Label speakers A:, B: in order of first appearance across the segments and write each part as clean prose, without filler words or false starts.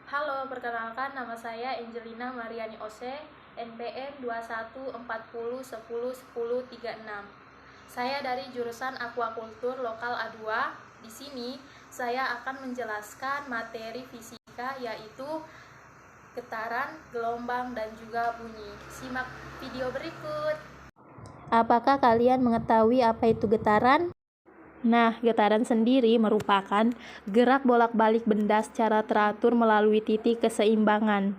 A: Halo, perkenalkan nama saya Angelina Mariani Ose, NPM 2140101036. Saya dari jurusan Aquacultur Lokal A2. Di sini saya akan menjelaskan materi fisika yaitu getaran, gelombang, dan juga bunyi. Simak video berikut. Apakah kalian mengetahui apa itu getaran? Nah, getaran sendiri merupakan gerak bolak-balik benda secara teratur melalui titik keseimbangan.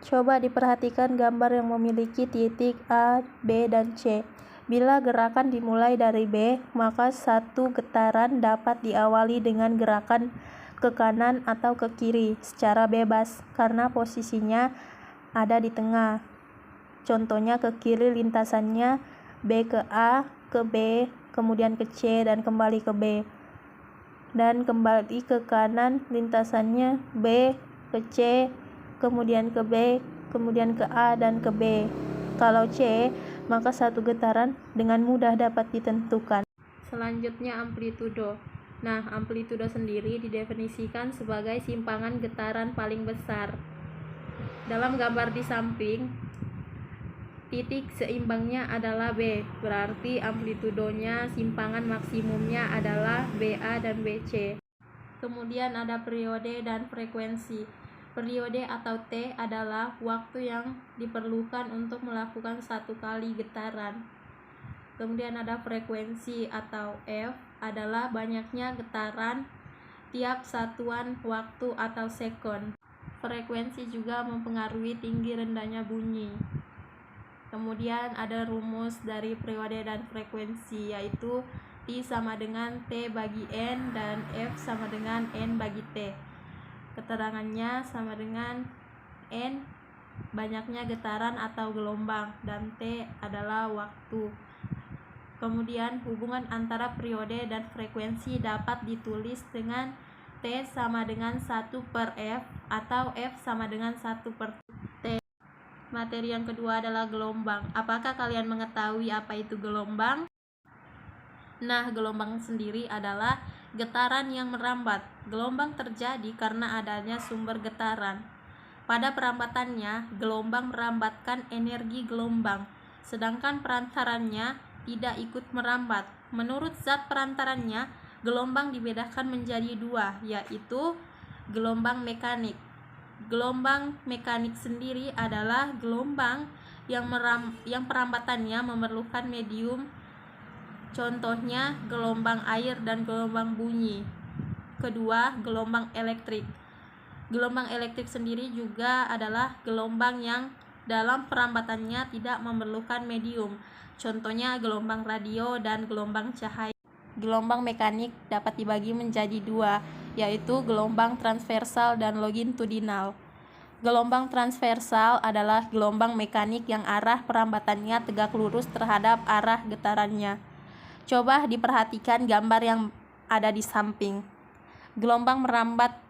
A: Coba diperhatikan gambar yang memiliki titik A, B, dan C. Bila gerakan dimulai dari B, maka satu getaran dapat diawali dengan gerakan ke kanan atau ke kiri secara bebas karena posisinya ada di tengah. Contohnya ke kiri lintasannya B ke A, ke B, kemudian ke C, dan kembali ke B. Dan kembali ke kanan lintasannya B ke C, kemudian ke B, kemudian ke A, dan ke B. Kalau C, maka satu getaran dengan mudah dapat ditentukan. Selanjutnya amplitudo. Nah, amplitudo sendiri didefinisikan sebagai simpangan getaran paling besar. Dalam gambar di samping, titik seimbangnya adalah B, berarti amplitudonya simpangan maksimumnya adalah BA dan BC. Kemudian ada periode dan frekuensi. Periode atau T adalah waktu yang diperlukan untuk melakukan satu kali getaran. Kemudian ada frekuensi atau F adalah banyaknya getaran tiap satuan waktu atau sekon. Frekuensi juga mempengaruhi tinggi rendahnya bunyi. Kemudian ada rumus dari periode dan frekuensi, yaitu I sama dengan T bagi N dan F sama dengan N bagi T. Keterangannya sama dengan N banyaknya getaran atau gelombang dan T adalah waktu. Kemudian hubungan antara periode dan frekuensi dapat ditulis dengan T sama dengan 1 per F atau F sama dengan 1 per T. Materi yang kedua adalah gelombang. Apakah kalian mengetahui apa itu gelombang? Nah, gelombang sendiri adalah getaran yang merambat. Gelombang terjadi karena adanya sumber getaran. Pada perambatannya, gelombang merambatkan energi gelombang, sedangkan perantarannya tidak ikut merambat. Menurut zat perantarannya, gelombang dibedakan menjadi dua, yaitu gelombang mekanik. Gelombang mekanik sendiri adalah gelombang yang perambatannya memerlukan medium, contohnya gelombang air dan gelombang bunyi. Kedua, gelombang elektrik. Gelombang elektrik sendiri juga adalah gelombang yang dalam perambatannya tidak memerlukan medium, contohnya gelombang radio dan gelombang cahaya. Gelombang mekanik dapat dibagi menjadi dua, yaitu gelombang transversal dan longitudinal. Gelombang transversal adalah gelombang mekanik yang arah perambatannya tegak lurus terhadap arah getarannya. Coba diperhatikan gambar yang ada di samping. Gelombang merambat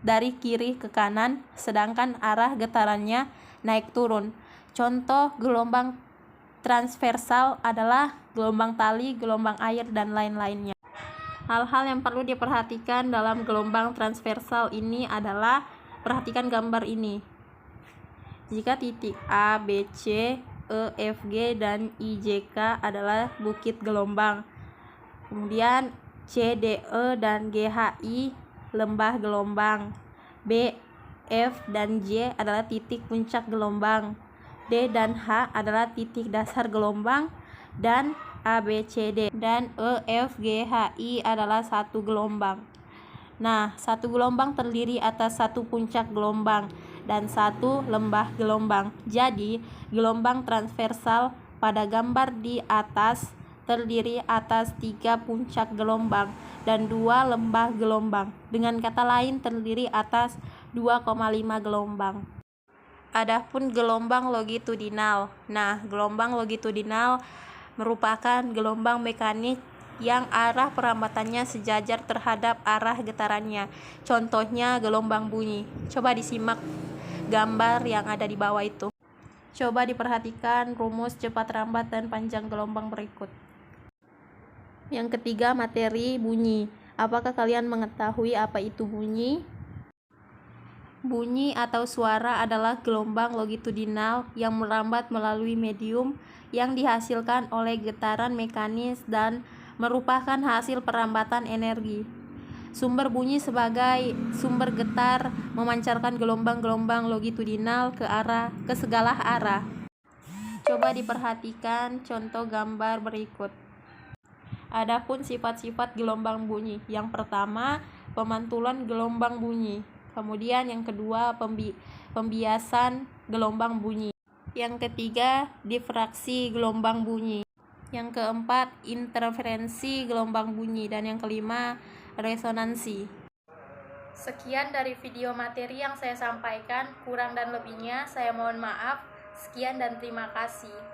A: dari kiri ke kanan, sedangkan arah getarannya naik turun. Contoh gelombang transversal adalah gelombang tali, gelombang air, dan lain-lainnya. Hal-hal yang perlu diperhatikan dalam gelombang transversal ini adalah perhatikan gambar ini. Jika titik A, B, C, E, F, G, dan I, J, K adalah bukit gelombang. Kemudian C, D, E, dan G, H, I lembah gelombang. B, F, dan J adalah titik puncak gelombang. D dan H adalah titik dasar gelombang, dan A, B, C, D, dan E, F, G, H, I adalah satu gelombang. Nah, satu gelombang terdiri atas satu puncak gelombang dan satu lembah gelombang. Jadi, gelombang transversal pada gambar di atas terdiri atas 3 puncak gelombang dan 2 lembah gelombang. Dengan kata lain, terdiri atas 2,5 gelombang. Adapun gelombang longitudinal. Nah, gelombang longitudinal merupakan gelombang mekanik yang arah perambatannya sejajar terhadap arah getarannya. Contohnya gelombang bunyi. Coba disimak gambar yang ada di bawah itu. Coba diperhatikan rumus cepat rambat dan panjang gelombang berikut. Yang ketiga, materi bunyi. Apakah kalian mengetahui apa itu bunyi? Bunyi atau suara adalah gelombang longitudinal yang merambat melalui medium yang dihasilkan oleh getaran mekanis dan merupakan hasil perambatan energi. Sumber bunyi sebagai sumber getar memancarkan gelombang-gelombang longitudinal ke segala arah. Coba diperhatikan contoh gambar berikut. Adapun sifat-sifat gelombang bunyi. Yang pertama, pemantulan gelombang bunyi. Kemudian yang kedua, pembiasan gelombang bunyi. Yang ketiga, difraksi gelombang bunyi. Yang keempat, interferensi gelombang bunyi. Dan yang kelima, resonansi. Sekian dari video materi yang saya sampaikan. Kurang dan lebihnya saya mohon maaf. Sekian dan terima kasih.